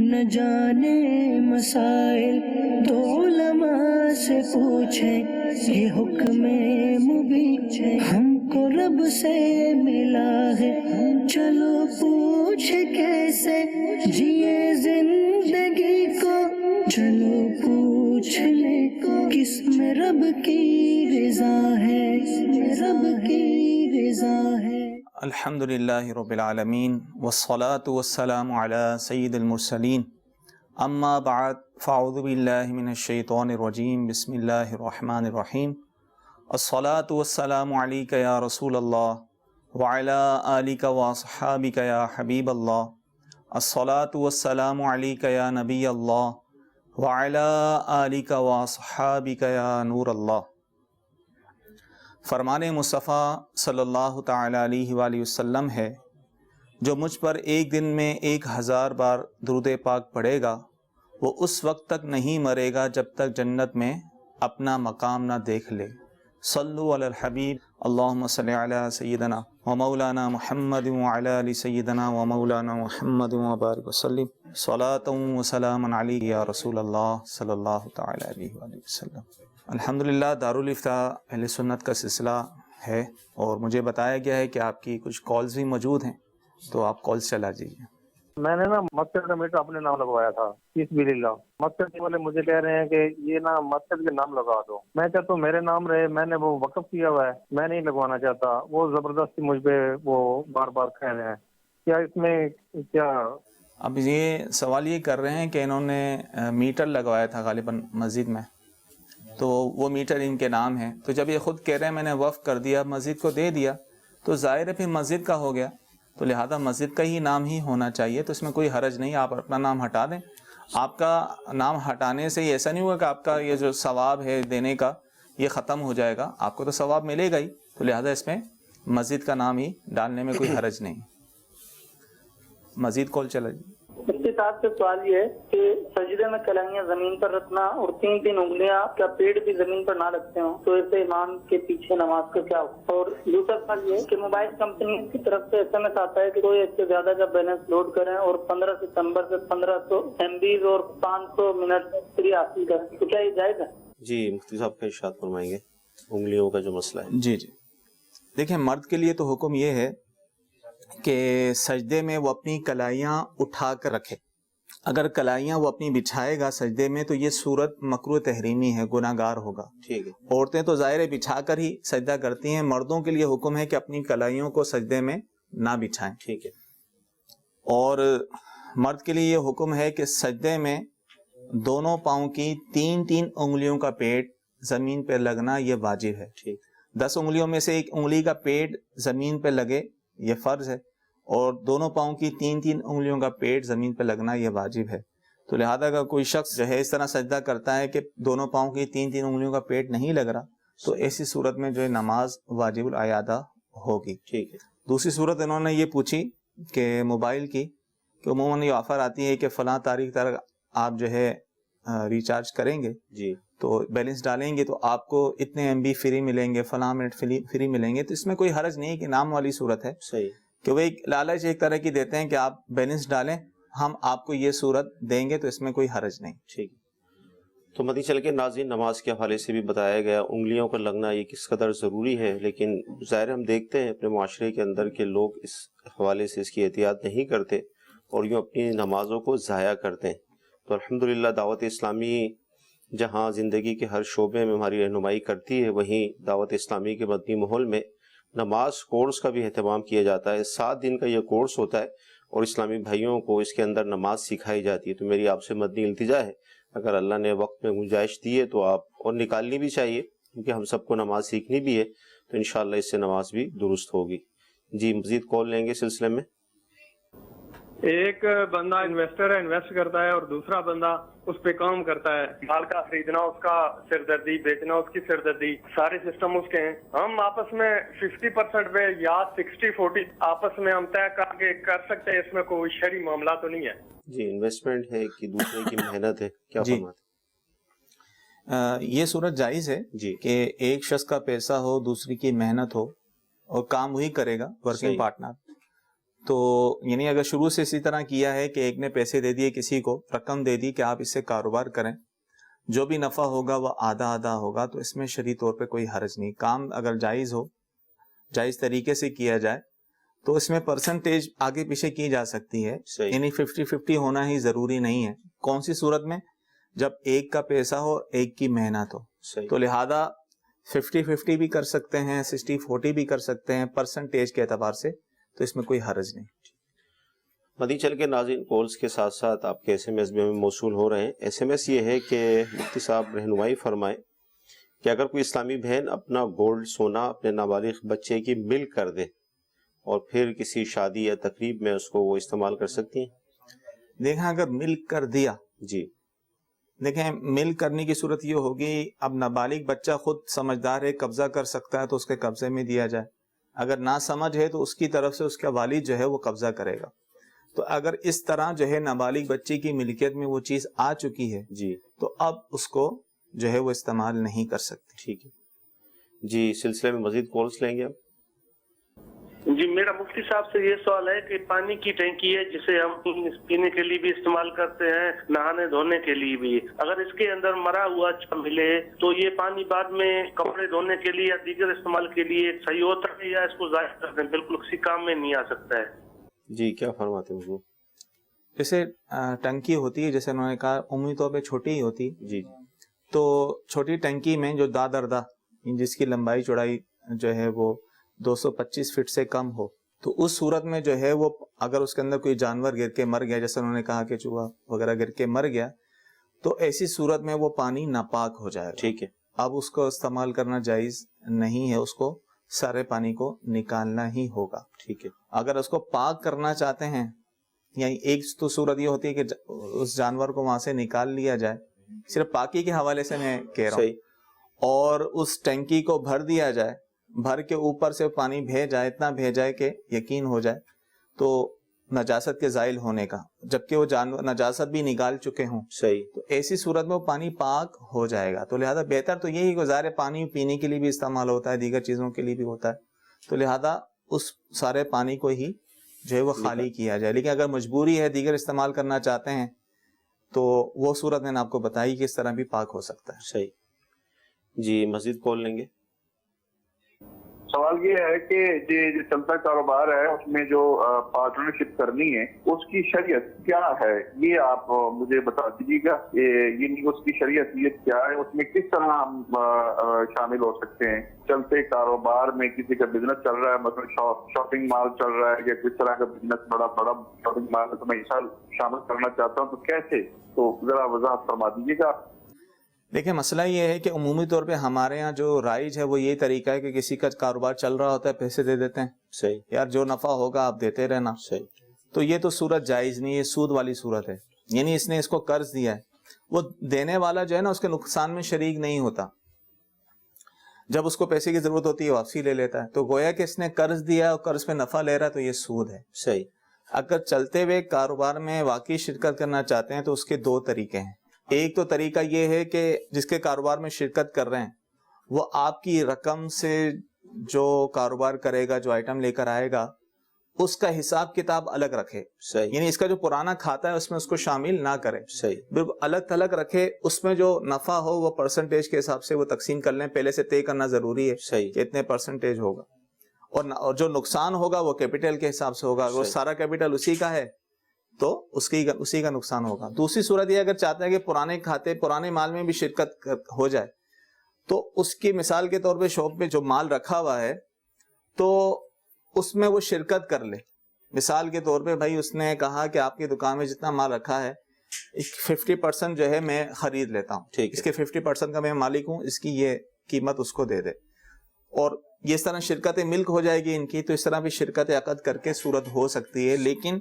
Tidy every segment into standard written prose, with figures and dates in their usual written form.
نہ جانے مسائل تو علماء سے پوچھیں، یہ حکم مبین ہم کو رب سے ملا ہے، چلو پوچھ کیسے جیے زندگی کو، چلو پوچھ لے کس میں رب کی رضا ہے، رب کی رضا ہے۔ الحمدللہ رب العالمین والصلاة والسلام علی سید المرسلین، اما بعد فاعوذ باللہ من الشیطان الرجیم، بسم اللہ الرحمن الرحیم۔ الصلاة والسلام علیک یا رسول اللہ وعلی آلک واصحابک یا حبیب اللہ۔ الصلاة والسلام علیک یا نبی اللہ وعلی آلک واصحابک یا نور اللہ۔ فرمان مصطفیٰ صلی اللہ تعالیٰ علیہ وآلہ وسلم ہے، جو مجھ پر ایک دن میں 1000 بار درود پاک پڑھے گا وہ اس وقت تک نہیں مرے گا جب تک جنت میں اپنا مقام نہ دیکھ لے۔ صلو علی الحبیب، اللہم صلی علی سیدنا و مولانا محمد وعلی آل سیدنا و مولانا محمد وبارک وسلم، صلاۃ و سلام علیک یا رسول اللہ صلی اللہ تعالیٰ علیہ وآلہ وسلم۔ الحمدللہ دارالفتاح اہل سنت کا سلسلہ ہے، اور مجھے بتایا گیا ہے کہ آپ کی کچھ کالز بھی موجود ہیں، تو آپ کالز چلا جائیے۔ میں نے نا مسجد کا میٹر اپنے نام لگوایا تھا، فیس بھی للہ۔ مسجد والے مجھے کہہ رہے ہیں کہ یہ نا مسجد کے نام لگا دو۔ میں چاہتا ہوں میرے نام رہے، میں نے وہ وقف کیا ہوا ہے، میں نہیں لگوانا چاہتا۔ وہ زبردستی مجھ پہ وہ بار بار کہہ رہے ہیں، کیا اس میں کیا؟ اب یہ سوال یہ کر رہے ہیں کہ انہوں نے میٹر لگوایا تھا غالباً مسجد میں، تو وہ میٹر ان کے نام ہے، تو جب یہ خود کہہ رہے ہیں میں نے وقف کر دیا، مسجد کو دے دیا، تو ظاہر ہے پھر مسجد کا ہو گیا، تو لہذا مسجد کا ہی نام ہی ہونا چاہیے، تو اس میں کوئی حرج نہیں، آپ اپنا نام ہٹا دیں۔ آپ کا نام ہٹانے سے ایسا نہیں ہوگا کہ آپ کا یہ جو ثواب ہے دینے کا یہ ختم ہو جائے گا، آپ کو تو ثواب ملے گا ہی، تو لہذا اس میں مسجد کا نام ہی ڈالنے میں کوئی حرج نہیں۔ مزید کال چلا جی۔ اس کے ساتھ سے سوال یہ ہے کہ سجدے میں کلائیاں زمین پر رکھنا اور 3 انگلیاں کیا پیڑ بھی زمین پر نہ رکھتے ہوں تو ایسے امام کے پیچھے نماز کا کیا ہو؟ اور دوسرا سوال یہ ہے کہ موبائل کمپنی کی طرف سے SMS آتا ہے کہ کوئی اس سے زیادہ کا بیلنس لوڈ کریں اور 15 ستمبر سے 1500 MB اور 500 منٹ فری حاصل کریں، تو کیا یہ جائز ہے؟ جی مفتی صاحب کا ارشاد فرمائیں گے انگلیوں کا جو مسئلہ ہے۔ جی دیکھیں، مرد کے لیے تو حکم یہ ہے کہ سجدے میں وہ اپنی کلائیاں اٹھا کر رکھے۔ اگر کلائیاں وہ اپنی بچھائے گا سجدے میں تو یہ صورت مکروہ تحریمی ہے، گناہ گار ہوگا۔ ٹھیک ہے۔ عورتیں تو ظاہر ہے بچھا کر ہی سجدہ کرتی ہیں، مردوں کے لیے حکم ہے کہ اپنی کلائیوں کو سجدے میں نہ بچھائیں۔ ٹھیک ہے۔ اور مرد کے لیے یہ حکم ہے کہ سجدے میں دونوں پاؤں کی 3 انگلیوں کا پیٹ زمین پہ لگنا یہ واجب ہے۔ ٹھیک۔ 10 انگلیوں میں سے ایک انگلی کا پیٹ زمین پہ لگے یہ فرض ہے، اور دونوں پاؤں کی 3 انگلیوں کا پیٹ زمین پہ لگنا یہ واجب ہے۔ تو لہذا اگر کوئی شخص جو ہے اس طرح سجدہ کرتا ہے کہ دونوں پاؤں کی 3 انگلیوں کا پیٹ نہیں لگ رہا، تو ایسی صورت میں جو ہے نماز واجب العیادہ ہوگی۔ ٹھیک ہے۔ دوسری صورت انہوں نے یہ پوچھی کہ موبائل کی، کہ عموماً یہ آفر آتی ہے کہ فلاں تاریخ تک آپ جو ہے ریچارج کریں گے، جی، تو بیلنس ڈالیں گے تو آپ کو اتنے MB فری ملیں گے، فلاں منٹ فری ملیں گے، تو اس میں کوئی حرج نہیں کہ نام والی صورت ہے صحیح کہ وہ ایک لالچ ایک طرح کی دیتے ہیں کہ آپ بیلنس ڈالیں، ہم آپ کو یہ صورت دیں گے، تو اس میں کوئی حرج نہیں۔ ٹھیک۔ تو مدنی چل کے ناظرین، نماز کے حوالے سے بھی بتایا گیا انگلیوں کا لگنا یہ کس قدر ضروری ہے، لیکن ظاہر ہم دیکھتے ہیں اپنے معاشرے کے اندر کہ لوگ اس حوالے سے اس کی احتیاط نہیں کرتے اور یوں اپنی نمازوں کو ضائع کرتے ہیں۔ تو الحمدللہ دعوت اسلامی جہاں زندگی کے ہر شعبے میں ہماری رہنمائی کرتی ہے، وہیں دعوت اسلامی کے مدنی ماحول میں نماز کورس کا بھی اہتمام کیا جاتا ہے۔ 7 دن کا یہ کورس ہوتا ہے اور اسلامی بھائیوں کو اس کے اندر نماز سکھائی جاتی ہے۔ تو میری آپ سے مدنی التجا ہے، اگر اللہ نے وقت میں گنجائش دی ہے تو آپ اور نکالنی بھی چاہیے، کیونکہ ہم سب کو نماز سیکھنی بھی ہے، تو انشاءاللہ اس سے نماز بھی درست ہوگی۔ جی مزید کال لیں گے سلسلے میں۔ ایک بندہ انویسٹر ہے، انویسٹ کرتا ہے، اور دوسرا بندہ اس پہ کام کرتا ہے، مال کا خریدنا اس کا سردردی، بیچنا اس کی سردردی، سارے سسٹم اس کے ہیں۔ ہم آپس میں 50% پہ یا 60-40 آپس میں ہم طے کر کے کر سکتے ہیں، اس میں کوئی شرعی معاملہ تو نہیں ہے؟ جی انویسٹمنٹ ہے کہ دوسرے کی محنت ہے، کیا جی فرماتے؟ یہ صورت جائز ہے جی کہ ایک شخص کا پیسہ ہو، دوسری کی محنت ہو، اور کام وہی کرے گا، ورکنگ صحیح۔ پارٹنر، تو یعنی اگر شروع سے اسی طرح کیا ہے کہ ایک نے پیسے دے دیے کسی کو، رقم دے دی کہ آپ اس سے کاروبار کریں، جو بھی نفع ہوگا وہ آدھا آدھا ہوگا، تو اس میں شرعی طور پہ کوئی حرج نہیں. کام اگر جائز ہو، جائز طریقے سے کیا جائے تو اس میں پرسنٹیج آگے پیچھے کی جا سکتی ہے. صحیح. یعنی 50-50 ہونا ہی ضروری نہیں ہے. کون سی صورت میں؟ جب ایک کا پیسہ ہو، ایک کی محنت ہو. صحیح. تو لہذا 50-50 بھی کر سکتے ہیں، 60-40 بھی کر سکتے ہیں پرسنٹیج کے اعتبار سے، تو اس میں کوئی حرج نہیں. مدنی چل کے ناظرین، کالز کے ساتھ ساتھ آپ کے ایس ایم ایس بھی ہمیں موصول ہو رہے ہیں. ایس ایم ایس یہ ہے کہ مفتی صاحب رہنمائی فرمائیں کہ اگر کوئی اسلامی بہن اپنا گولڈ سونا اپنے نابالغ بچے کی مل کر دے اور پھر کسی شادی یا تقریب میں اس کو وہ استعمال کر سکتی ہیں. دیکھیں اگر مل کر دیا، جی دیکھیں مل کرنے کی صورت یہ ہوگی، اب نابالغ بچہ خود سمجھدار ہے، قبضہ کر سکتا ہے تو اس کے قبضے میں دیا جائے. اگر نہ سمجھ ہے تو اس کی طرف سے اس کا والد جو ہے وہ قبضہ کرے گا. تو اگر اس طرح جو ہے نابالغ بچے کی ملکیت میں وہ چیز آ چکی ہے جی تو اب اس کو جو ہے وہ استعمال نہیں کر سکتے. ٹھیک ہے جی. سلسلے میں مزید کالز لیں گے آپ. جی میرا مفتی صاحب سے یہ سوال ہے کہ پانی کی ٹینکی ہے جسے ہم پینے کے لیے بھی استعمال کرتے ہیں، نہانے دھونے کے لیے بھی، اگر اس کے اندر مرا ہوا ملے تو یہ پانی بعد میں کپڑے دھونے کے لیے یا دیگر استعمال کے لیے صحیح ہوتا ہے یا اس کو ضائع کر دیں، بالکل کسی کام میں نہیں آ سکتا ہے؟ جی کیا فرماتے ہیں حضور؟ جیسے ٹنکی ہوتی ہے، جیسے انہوں نے کہا عمومی طور پہ چھوٹی ہی ہوتی، جی تو چھوٹی ٹنکی میں جو دادردہ جس کی لمبائی چوڑائی جو ہے وہ 225 فٹ سے کم ہو، تو اس صورت میں جو ہے وہ اگر اس کے اندر کوئی جانور گر کے مر گیا، جیسے انہوں نے کہا کہ چوہا وغیرہ گر کے مر گیا، تو ایسی صورت میں وہ پانی ناپاک ہو جائے گا. ٹھیک ہے. اب اس کو استعمال کرنا جائز نہیں ہے، اس کو سارے پانی کو نکالنا ہی ہوگا. ٹھیک ہے. اگر اس کو پاک کرنا چاہتے ہیں، یعنی ایک تو صورت یہ ہوتی ہے کہ اس جانور کو وہاں سے نکال لیا جائے، صرف پاکی کے حوالے سے میں کہہ رہا ہوں، اور اس ٹینکی کو بھر دیا جائے، بھر کے اوپر سے پانی بھیجائے، اتنا بھیجائے کہ یقین ہو جائے تو نجاست کے زائل ہونے کا، جبکہ وہ جانور نجاست بھی نکال چکے ہوں، صحیح. تو ایسی صورت میں وہ پانی پاک ہو جائے گا. تو لہذا بہتر تو یہی گزارے، پانی پینے کے لیے بھی استعمال ہوتا ہے، دیگر چیزوں کے لیے بھی ہوتا ہے، تو لہذا اس سارے پانی کو ہی جو ہے وہ خالی کیا جائے. لیکن اگر مجبوری ہے، دیگر استعمال کرنا چاہتے ہیں، تو وہ صورت میں نے آپ کو بتائی کہ اس طرح بھی پاک ہو سکتا ہے. صحیح. جی مزید کال لیں گے. سوال یہ ہے کہ جو چلتا کاروبار ہے اس میں جو پارٹنرشپ کرنی ہے اس کی شریعت کیا ہے، یہ آپ مجھے بتا دیجیے گا. یہ اس کی شریعت کیا ہے، اس میں کس طرح ہم شامل ہو سکتے ہیں. چلتے کاروبار میں کسی کا بزنس چل رہا ہے، مثلا شاپنگ مال چل رہا ہے یا کس طرح کا بزنس، بڑا شاپنگ مال ہے تو میں حصہ شامل کرنا چاہتا ہوں، تو کیسے؟ تو ذرا وضاحت فرما دیجیے گا. دیکھیں مسئلہ یہ ہے کہ عمومی طور پہ ہمارے ہاں جو رائج ہے وہ یہی طریقہ ہے کہ کسی کا کاروبار چل رہا ہوتا ہے، پیسے دے دیتے ہیں، صحیح. یار جو نفع ہوگا آپ دیتے رہنا. صحیح. تو یہ تو صورت جائز نہیں ہے، سود والی صورت ہے. یعنی اس نے اس کو قرض دیا ہے، وہ دینے والا جو ہے نا اس کے نقصان میں شریک نہیں ہوتا، جب اس کو پیسے کی ضرورت ہوتی ہے واپسی لے لیتا ہے. تو گویا کہ اس نے قرض دیا اور قرض پہ نفع لے رہا ہے، تو یہ سود ہے. صحیح. اگر چلتے ہوئے کاروبار میں واقعی شرکت کرنا چاہتے ہیں تو اس کے دو طریقے ہیں. ایک تو طریقہ یہ ہے کہ جس کے کاروبار میں شرکت کر رہے ہیں وہ آپ کی رقم سے جو کاروبار کرے گا، جو آئٹم لے کر آئے گا، اس کا حساب کتاب الگ رکھے. صحیح. یعنی اس کا جو پرانا کھاتا ہے اس میں اس کو شامل نہ کرے، صحیح. بالکل الگ تھلگ رکھے. اس میں جو نفع ہو وہ پرسنٹیج کے حساب سے وہ تقسیم کر لیں، پہلے سے طے کرنا ضروری ہے صحیح. کہ اتنے پرسنٹیج ہوگا، اور جو نقصان ہوگا وہ کیپٹل کے حساب سے ہوگا. اگر سارا کیپٹل اسی کا ہے تو اسی کا نقصان ہوگا. دوسری صورت یہ اگر چاہتے ہیں کہ پرانے کھاتے پرانے مال میں بھی شرکت ہو جائے، تو اس کی مثال کے طور پہ شاپ میں جو مال رکھا ہوا ہے تو اس میں وہ شرکت کر لے. مثال کے طور پہ بھائی اس نے کہا کہ آپ کی دکان میں جتنا مال رکھا ہے 50% جو ہے میں خرید لیتا ہوں، اس کے 50% کا میں مالک ہوں، اس کی یہ قیمت اس کو دے دے، اور یہ اس طرح شرکت ملک ہو جائے گی ان کی. تو اس طرح بھی شرکت عقد کر کے صورت ہو سکتی ہے، لیکن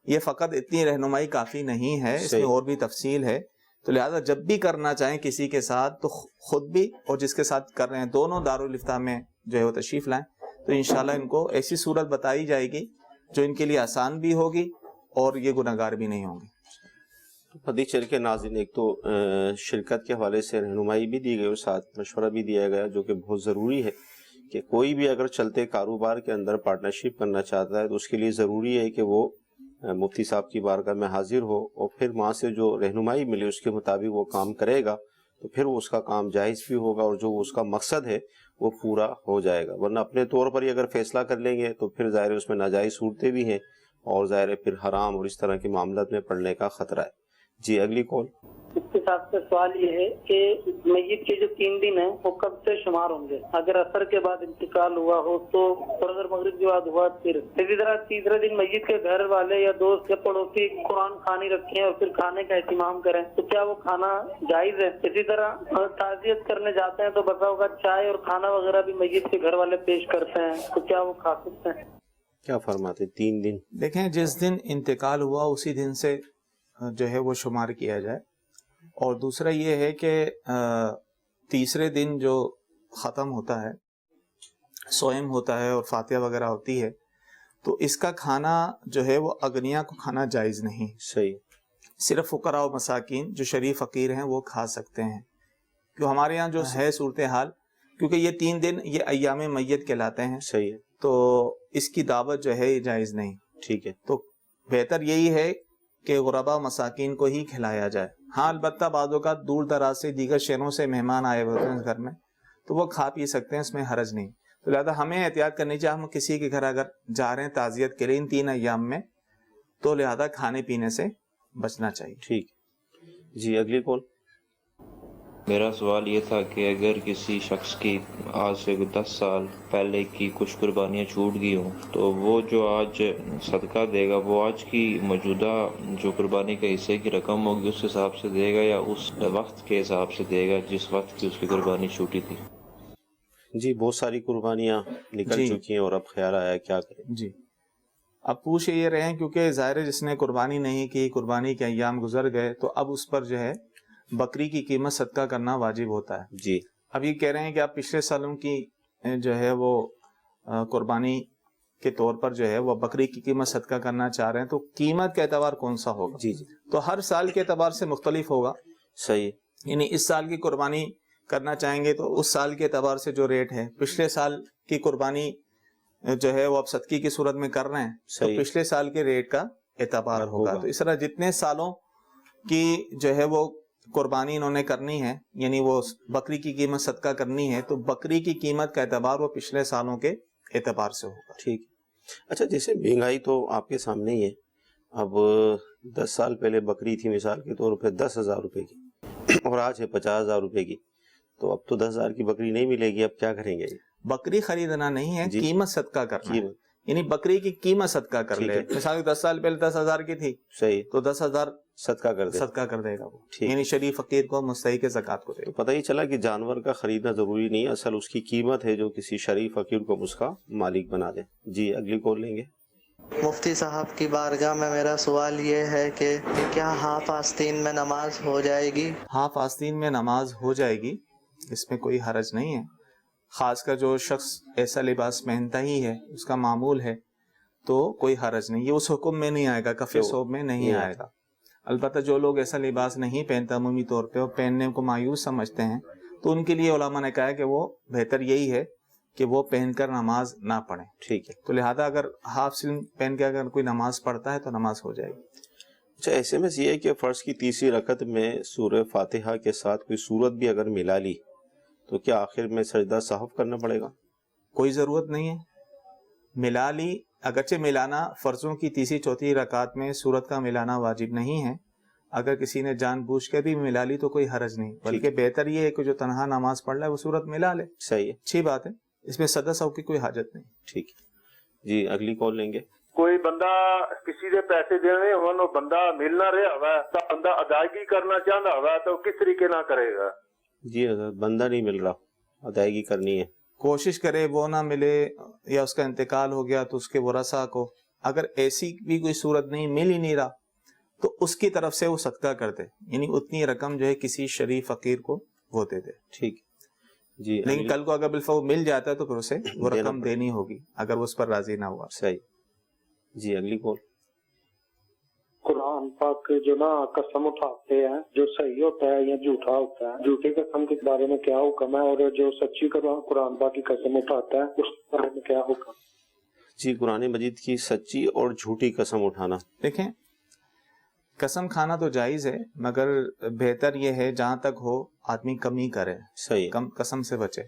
یہ فقط اتنی رہنمائی کافی نہیں ہے، اس میں اور بھی تفصیل ہے. تو لہذا جب بھی کرنا چاہیں کسی کے ساتھ تو خود بھی اور جس کے ساتھ کر رہے ہیں دونوں دارالفتاح میں جو ہے وہ تشریف لائیں، تو انشاءاللہ ان کو ایسی صورت بتائی جائے گی جو ان کے لیے آسان بھی ہوگی اور یہ گناہگار بھی نہیں ہوں گے. حدیث چل کے ناظرین، ایک تو شرکت کے حوالے سے رہنمائی بھی دی گئی اور ساتھ مشورہ بھی دیا گیا جو کہ بہت ضروری ہے، کہ کوئی بھی اگر چلتے کاروبار کے اندر پارٹنرشپ کرنا چاہتا ہے تو اس کے لیے ضروری ہے کہ وہ مفتی صاحب کی بارگاہ میں حاضر ہو اور پھر وہاں سے جو رہنمائی ملے اس کے مطابق وہ کام کرے گا تو پھر وہ اس کا کام جائز بھی ہوگا اور جو اس کا مقصد ہے وہ پورا ہو جائے گا. ورنہ اپنے طور پر ہی اگر فیصلہ کر لیں گے تو پھر ظاہر اس میں ناجائز صورتیں بھی ہیں اور ظاہر پھر حرام اور اس طرح کے معاملات میں پڑنے کا خطرہ ہے. جی اگلی کال. اس کے ساتھ سے سوال یہ ہے کہ میت کے جو 3 دن ہیں وہ کب سے شمار ہوں گے؟ اگر عصر کے بعد انتقال ہوا ہو تو، اور اگر مغرب کے بعد ہوا پھر؟ اسی طرح تیسرے دن میت کے گھر والے یا دوست یا پڑوسی قرآن خوانی رکھیں اور پھر کھانے کا اہتمام کریں تو کیا وہ کھانا جائز ہے؟ اسی طرح تعزیت کرنے جاتے ہیں تو بتا ہوگا چائے اور کھانا وغیرہ بھی میت کے گھر والے پیش کرتے ہیں تو کیا وہ کھا سکتے ہیں؟ کیا فرماتے 3 دن؟ دیکھیں، جس دن انتقال ہوا اسی دن سے جو ہے وہ شمار کیا جائے. اور دوسرا یہ ہے کہ تیسرے دن جو ختم ہوتا ہے، سوئم ہوتا ہے اور فاتحہ وغیرہ ہوتی ہے، تو اس کا کھانا جو ہے وہ اغنیا کو کھانا جائز نہیں. صحیح. صرف فقراء و مساکین جو شریف فقیر ہیں وہ کھا سکتے ہیں. کیوں ہمارے یہاں جو ہے صورتحال، کیونکہ یہ 3 دن یہ ایام میت کہلاتے ہیں. صحیح ہے. تو اس کی دعوت جو ہے یہ جائز نہیں. ٹھیک ہے. تو بہتر یہی ہے کہ غرباء مساکین کو ہی کھلایا جائے. ہاں البتہ بعض اوقات دور دراز سے دیگر شہروں سے مہمان آئے ہوتے ہیں گھر میں تو وہ کھا پی سکتے ہیں، اس میں حرج نہیں. تو لہٰذا ہمیں احتیاط کرنی چاہیے. ہم کسی کے گھر اگر جا رہے ہیں تعزیت کے لیے ان 3 ایام میں تو لہذا کھانے پینے سے بچنا چاہیے. ٹھیک. جی اگلی کال. میرا سوال یہ تھا کہ اگر کسی شخص کی آج سے 10 سال پہلے کی کچھ قربانیاں چھوٹ گئی ہوں تو وہ جو آج صدقہ دے گا وہ آج کی موجودہ جو قربانی کے حصے کی رقم ہوگی اس حساب سے دے گا یا اس وقت کے حساب سے دے گا جس وقت کی اس کی قربانی چھوٹی تھی؟ جی بہت ساری قربانیاں نکل چکی ہیں اور اب خیال آیا کیا کریں. جی اب پوچھ یہ رہے ہیں کیونکہ ظاہر جس نے قربانی نہیں کی، قربانی کے ایام گزر گئے تو اب اس پر جو ہے بکری کی قیمت صدقہ کرنا واجب ہوتا ہے. جی اب یہ کہہ رہے ہیں کہ آپ پچھلے سالوں کی جو ہے وہ قربانی کے طور پر جو ہے وہ بکری کی قیمت صدقہ کرنا چاہ رہے ہیں تو قیمت کا اعتبار کون سا ہوگا؟ جی جی تو ہر سال کے اعتبار سے مختلف ہوگا. صحیح. یعنی اس سال کی قربانی کرنا چاہیں گے تو اس سال کے اعتبار سے جو ریٹ ہے، پچھلے سال کی قربانی جو ہے وہ آپ صدقے کی صورت میں کر رہے ہیں تو پچھلے سال کے ریٹ کا اعتبار ہوگا. تو اس طرح جتنے سالوں کی جو ہے وہ قربانی انہوں نے کرنی ہے، یعنی وہ بکری کی قیمت صدقہ کرنی ہے تو بکری کی قیمت کا اعتبار وہ پچھلے سالوں کے اعتبار سے ہوگا. ٹھیک. اچھا جیسے مہنگائی تو آپ کے سامنے ہی ہے. اب 10 سال پہلے بکری تھی مثال کے طور پہ 10,000 روپے کی اور آج ہے 50,000 روپے کی، تو اب تو 10,000 کی بکری نہیں ملے گی. اب کیا کریں گے؟ بکری خریدنا نہیں ہے، قیمت صدقہ کرنا ہے. یعنی بکری کی قیمت صدقہ کر لے. مثال 10 سال پہلے 10,000 کی تھی، صحیح، تو 10,000 صدقہ کر دے گا وہ، یعنی شریف فقیر کو مستحق زکوٰۃ کو دے گا. پتہ ہی چلا کہ جانور کا خریدنا ضروری نہیں ہے، اصل اس کی قیمت ہے جو کسی شریف فقیر کو اس کا مالک بنا دے. جی اگلی کال لیں گے. مفتی صاحب کی بارگاہ میں میرا سوال یہ ہے کہ کیا ہاف آستین میں نماز ہو جائے گی؟ ہاف آستین میں نماز ہو جائے گی، اس میں کوئی حرج نہیں ہے. خاص کر جو شخص ایسا لباس پہنتا ہی ہے، اس کا معمول ہے، تو کوئی حرج نہیں. یہ اس حکم میں نہیں آئے گا، کف ثوب میں نہیں آئے گا. البتہ جو لوگ ایسا لباس نہیں پہنتا عمومی طور پہ اور پہننے کو مایوس سمجھتے ہیں تو ان کے لیے علماء نے کہا ہے کہ وہ بہتر یہی ہے کہ وہ پہن کر نماز نہ پڑھیں. ٹھیک ہے. تو لہذا اگر ہاف سلم پہن کے اگر کوئی نماز پڑھتا ہے تو نماز ہو جائے گی. اچھا ایسے میں یہ ہے کہ فرض کی تیسری رکعت میں سورہ فاتحہ کے ساتھ کوئی سورت بھی اگر ملا لی تو کیا آخر میں سجدہ سہو کرنا پڑے گا؟ کوئی ضرورت نہیں ہے. ملا لی، اگرچہ ملانا فرضوں کی تیسری چوتھی رکعت میں سورت کا ملانا واجب نہیں ہے. اگر کسی نے جان بوجھ کے بھی ملا لی تو کوئی حرج نہیں، بلکہ بہتر یہ ہے کہ جو تنہا نماز پڑھ رہا ہے وہ سورت ملا لے. صحیح ہے، اچھی بات ہے، اس میں سجدہ سہو کی کوئی حاجت نہیں. ٹھیک ہے. جی اگلی کال لیں گے. کوئی بندہ کسی دے پیسے دینے ہون اور بندہ مل نہ رہا ہوا تو بندہ ادائیگی کرنا چاہتا ہوا تو کس طریقے نہ کرے گا؟ جی حضرت بندہ نہیں مل رہا، ادائیگی کرنی ہے، کوشش کرے وہ نہ ملے یا اس کا انتقال ہو گیا تو اس کے ورثاء کو، اگر ایسی بھی کوئی صورت نہیں، مل ہی نہیں رہا تو اس کی طرف سے وہ صدقہ کر دے، یعنی اتنی رقم جو ہے کسی شریف فقیر کو وہ دے دے. ٹھیک. جی لیکن کل کو اگر بالفعل مل جاتا ہے تو پھر اسے وہ رقم دینی ہوگی اگر وہ اس پر راضی نہ ہوا. صحیح. جی اگلی کال. قرآن پاک کے جو نا قسم اٹھاتے ہیں جو صحیح ہوتا ہے یا جھوٹا ہوتا ہے، جھوٹی قسم کے بارے میں کیا حکم ہے، اور جو سچی قرآن پاک کی قسم اٹھاتا ہے اس کے بارے میں کیا حکم؟ جی، قرآن مجید کی سچی اور جھوٹی قسم اٹھانا. دیکھیں، قسم کھانا تو جائز ہے، مگر بہتر یہ ہے جہاں تک ہو آدمی کم ہی کرے، صحیح، کم قسم سے بچے،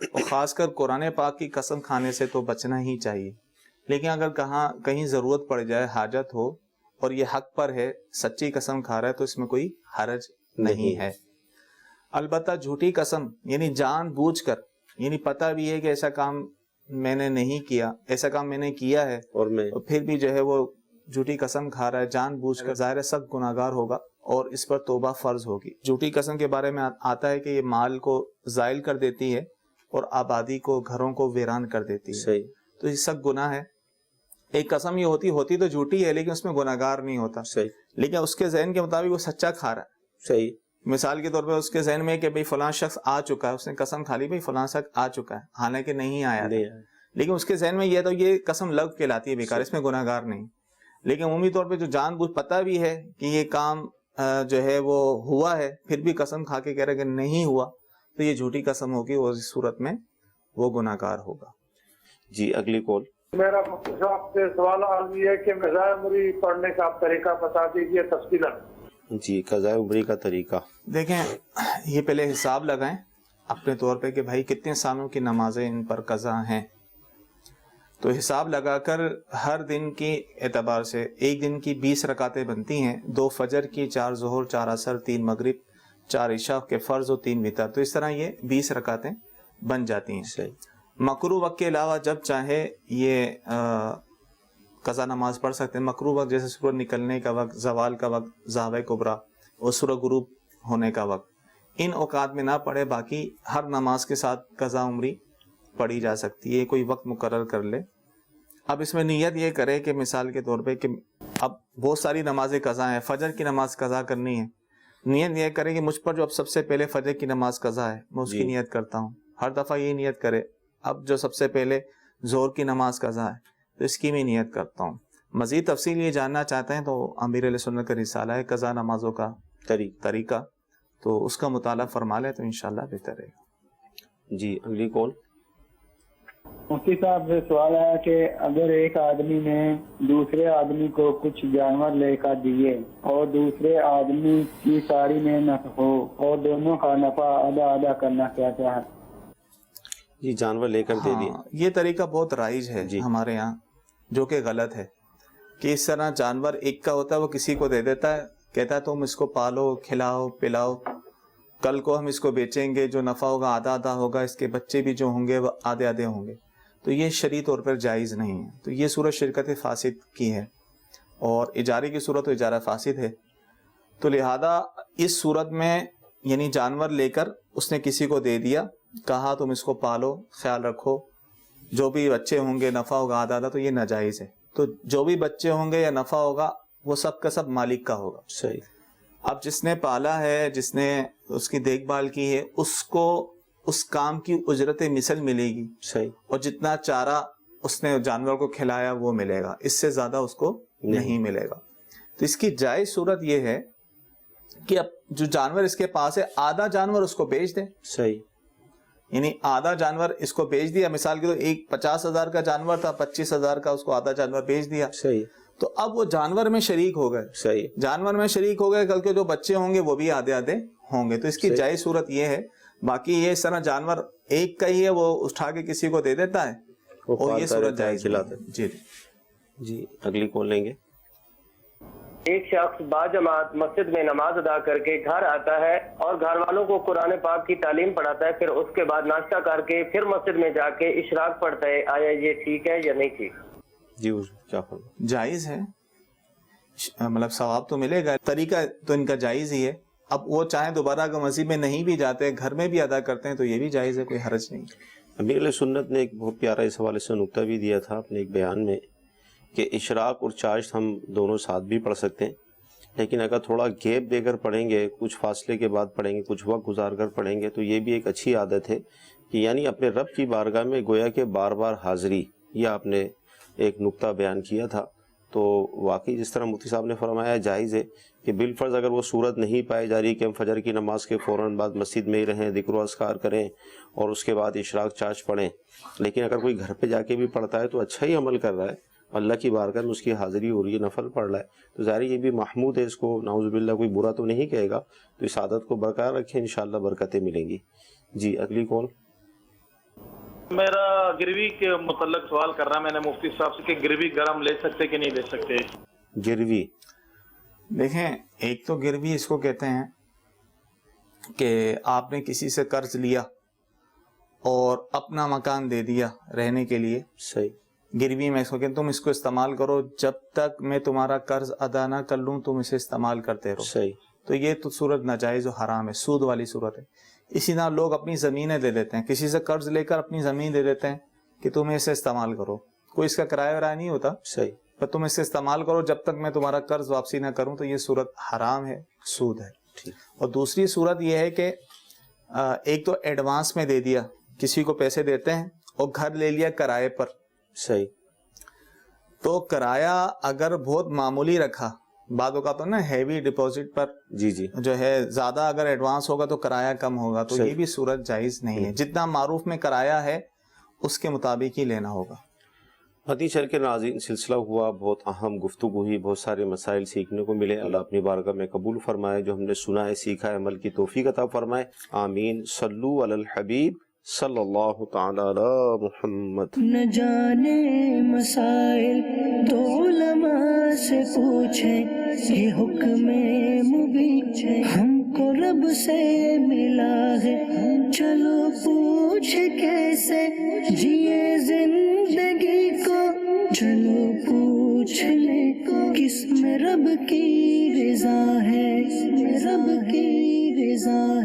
اور خاص کر قرآن پاک کی قسم کھانے سے تو بچنا ہی چاہیے. لیکن اگر کہیں ضرورت پڑ جائے، حاجت ہو اور یہ حق پر ہے، سچی قسم کھا رہا ہے، تو اس میں کوئی حرج نہیں ہے. البتہ جھوٹی قسم یعنی جان بوجھ کر، یعنی پتہ بھی ہے کہ ایسا کام میں نے نہیں کیا، ایسا کام میں نے کیا ہے اور پھر بھی جو ہے وہ جھوٹی قسم کھا رہا ہے جان بوجھ کر، ظاہر ہے سخت گناہگار ہوگا اور اس پر توبہ فرض ہوگی. جھوٹی قسم کے بارے میں آتا ہے کہ یہ مال کو زائل کر دیتی ہے اور آبادی کو، گھروں کو ویران کر دیتی ہے. صحیح، تو یہ سخت گناہ ہے. ایک قسم یہ ہوتی تو جھوٹی ہے لیکن اس میں گناہگار نہیں ہوتا. صحیح، لیکن اس کے ذہن کے مطابق وہ سچا کھا رہا ہے. صحیح. مثال کے طور پہ اس کے ذہن میں کہ بھئی فلاں شخص آ چکا ہے، اس نے قسم کھا لی بھئی فلاں شخص آ چکا ہے، حالانکہ نہیں آیا تھا. لیکن اس کے ذہن میں یہ تو یہ قسم لغو کہلاتی ہے، بیکار، اس میں گناہگار نہیں. لیکن عمومی طور پہ جو جان بوجھ پتہ بھی ہے کہ یہ کام جو ہے وہ ہوا ہے، پھر بھی قسم کھا کے کہہ رہا ہے کہ نہیں ہوا، تو یہ جھوٹی قسم ہوگی اور اس صورت میں وہ گناہگار ہوگا. جی، اگلی کال. میرا مفتی صاحب سے سوال حال یہ ہے کہ قضاء عمری پڑھنے کا آپ طریقہ بتا دیجیے تفصیلاً. جی، قضاء عمری کا طریقہ. دیکھیں، یہ پہلے حساب لگائیں اپنے طور پہ کہ بھائی کتنے سالوں کی نمازیں ان پر قضا ہیں. تو حساب لگا کر ہر دن کے اعتبار سے ایک دن کی 20 رکعتیں بنتی ہیں، 2 فجر کی، 4 ظہر، 4 عصر، 3 مغرب، 4 عشاء کے فرض اور 3 وتر. تو اس طرح یہ 20 رکعتیں بن جاتی ہیں. صحیح. مکروہ وقت کے علاوہ جب چاہے یہ قضا نماز پڑھ سکتے ہیں. مکروہ وقت جیسے سورج نکلنے کا وقت، زوال کا وقت، ضحوہ کبریٰ اور سورج غروب ہونے کا وقت، ان اوقات میں نہ پڑھے، باقی ہر نماز کے ساتھ قضا عمری پڑھی جا سکتی ہے. کوئی وقت مقرر کر لے. اب اس میں نیت یہ کرے کہ مثال کے طور پہ کہ اب بہت ساری نمازیں قضا ہیں، فجر کی نماز قضا کرنی ہے، نیت یہ کرے کہ مجھ پر جو اب سب سے پہلے فجر کی نماز قضا ہے میں اس کی نیت کرتا ہوں. ہر دفعہ یہ نیت کرے اب جو سب سے پہلے ظہر کی نماز قضا ہے تو اس کی بھی نیت کرتا ہوں. مزید تفصیل یہ جاننا چاہتے ہیں تو امیر علیہ سنت کا رسالہ ہے قضا نمازوں کا طریقہ، تو اس کا مطالعہ فرما لیں تو انشاءاللہ بہتر رہے گا. جی، اگلی کال. مفتی صاحب سے سوال ہے کہ اگر ایک آدمی نے دوسرے آدمی کو کچھ جانور لے کر دیے اور دوسرے آدمی کی ساری محنت ہو اور دونوں کا نفع آدھا آدھا کرنا کیا ہے؟ جی، جانور لے کر دے دیے. یہ طریقہ بہت رائج ہے ہمارے یہاں، جو کہ غلط ہے کہ اس طرح جانور ایک کا ہوتا ہے وہ کسی کو دے دیتا ہے، کہتا ہے تم اس کو پالو، کھلاؤ، پلاؤ، کل کو ہم اس کو بیچیں گے، جو نفع ہوگا آدھا آدھا ہوگا، اس کے بچے بھی جو ہوں گے وہ آدھے آدھے ہوں گے. تو یہ شرعی طور پر جائز نہیں ہے. تو یہ صورت شرکت فاسد کی ہے اور اجارے کی صورت اجارہ فاسد ہے. تو لہذا اس صورت میں یعنی جانور لے کر اس نے کسی کو دے دیا، کہا تم اس کو پالو، خیال رکھو، جو بھی بچے ہوں گے نفع ہوگا آدھا آدھا، تو یہ ناجائز ہے. تو جو بھی بچے ہوں گے یا نفع ہوگا وہ سب کا سب مالک کا ہوگا. صحیح. اب جس نے پالا ہے، جس نے اس کی دیکھ بھال کی ہے، اس کو اس کام کی اجرت مثل ملے گی. صحیح. اور جتنا چارہ اس نے جانور کو کھلایا وہ ملے گا، اس سے زیادہ اس کو نہیں ملے گا. تو اس کی جائز صورت یہ ہے کہ اب جو جانور اس کے پاس ہے آدھا جانور اس کو بیچ دیں. صحیح. یعنی آدھا جانور اس کو بیچ دیا، مثال کے تو ایک 50,000 کا جانور تھا، 25,000 کا اس کو آدھا جانور بیچ دیا. صحیح. تو اب وہ جانور میں شریک ہو گئے. صحیح. جانور میں شریک ہو گئے، کل کے جو بچے ہوں گے وہ بھی آدھے آدھے ہوں گے. تو اس کی جائز صورت یہ ہے. باقی یہ اس طرح جانور ایک کا ہی ہے وہ اٹھا کے کسی کو دے دیتا ہے اور یہ صورت جائز ہے. جی جی، اگلی کال لیں گے. ایک شخص باجماعت مسجد میں نماز ادا کر کے گھر آتا ہے اور گھر والوں کو قرآن پاک کی تعلیم پڑھاتا ہے، پھر اس کے بعد ناشتہ کر کے پھر مسجد میں جا کے اشراق پڑھتا ہے، آیا یہ ٹھیک ہے یا نہیں ٹھیک؟ جی کیا فرمائیں؟ جائز ہے، مطلب ثواب تو ملے گا. طریقہ تو ان کا جائز ہی ہے. اب وہ چاہیں دوبارہ اگر مسجد میں نہیں بھی جاتے، گھر میں بھی ادا کرتے ہیں تو یہ بھی جائز ہے، کوئی حرج نہیں. امیر علیہ سنت نے ایک بہت پیارا اس حوالے سے نکتہ بھی دیا تھا اپنے ایک بیان میں کہ اشراق اور چاشت ہم دونوں ساتھ بھی پڑھ سکتے ہیں، لیکن اگر تھوڑا گیپ دے کر پڑھیں گے، کچھ فاصلے کے بعد پڑھیں گے، کچھ وقت گزار کر پڑھیں گے، تو یہ بھی ایک اچھی عادت ہے کہ یعنی اپنے رب کی بارگاہ میں گویا کہ بار بار حاضری، یہ آپ نے ایک نکتہ بیان کیا تھا. تو واقعی جس طرح مفتی صاحب نے فرمایا جائز ہے کہ بالفرض اگر وہ صورت نہیں پائی جا رہی کہ ہم فجر کی نماز کے فوراً بعد مسجد میں ہی رہیں، ذکر و اذکار کریں اور اس کے بعد اشراق چاش پڑھیں، لیکن اگر کوئی گھر پہ جا کے بھی پڑھتا ہے تو اچھا ہی عمل کر رہا ہے، اللہ کی بارگاہ میں اس کی حاضری ہو رہی ہے، نفل پڑھ رہا ہے، تو ظاہر یہ بھی محمود ہے، اس کو نعوذ باللہ کوئی برا تو نہیں کہے گا، تو اس عادت کو برقرار رکھیں، انشاءاللہ برکتیں ملیں گی۔ جی اگلی کون؟ میرا گروی کے متعلق سوال کر رہا میں نے مفتی صاحب سے کہ گروی گرم لے سکتے کہ نہیں لے سکتے؟ گروی دیکھیں، ایک تو گروی اس کو کہتے ہیں کہ آپ نے کسی سے قرض لیا اور اپنا مکان دے دیا رہنے کے لیے، صحیح، گروی میں اس کو کہتے ہیں تم اس کو استعمال کرو جب تک میں تمہارا قرض ادا نہ کر لوں تم اسے استعمال کرتے رہو، صحیح، تو یہ تو صورت ناجائز و حرام ہے، سود والی صورت ہے۔ اسی طرح لوگ اپنی زمینیں دے دیتے ہیں، کسی سے قرض لے کر اپنی زمین دے دیتے ہیں کہ تم اسے استعمال کرو، کوئی اس کا کرایہ ورایہ نہیں ہوتا، صحیح، پر تم اسے استعمال کرو جب تک میں تمہارا قرض واپسی نہ کروں، تو یہ صورت حرام ہے، سود ہے۔ اور دوسری صورت یہ ہے کہ ایک تو ایڈوانس میں دے دیا، کسی کو پیسے دیتے ہیں اور گھر لے لیا کرائے پر، صحیح، تو کرایہ اگر بہت معمولی رکھا، بعد اوقات تو نا ہیوی ڈپازٹ پر جی جو ہے زیادہ اگر ایڈوانس ہوگا تو کرایہ کم ہوگا، تو یہ بھی صورت جائز نہیں ہے، جتنا معروف میں کرایہ ہے اس کے مطابق ہی لینا ہوگا۔ مدنی چینل کے ناظرین، سلسلہ ہوا، بہت اہم گفتگو ہوئی، بہت سارے مسائل سیکھنے کو ملے، اللہ اپنی بارگاہ میں قبول فرمائے، جو ہم نے سنا ہے سیکھا ہے عمل کی توفیق عطا فرمائے، آمین۔ صلو علی الحبیب صلی اللہ تعالی علی محمد۔ نہ جانے مسائل تو علماء سے پوچھیں، یہ حکم مبین ہم کو رب سے ملا ہے، چلو پوچھ کیسے جیے زندگی کو، چلو پوچھ لے کس میں رب کی رضا ہے، رب کی رضا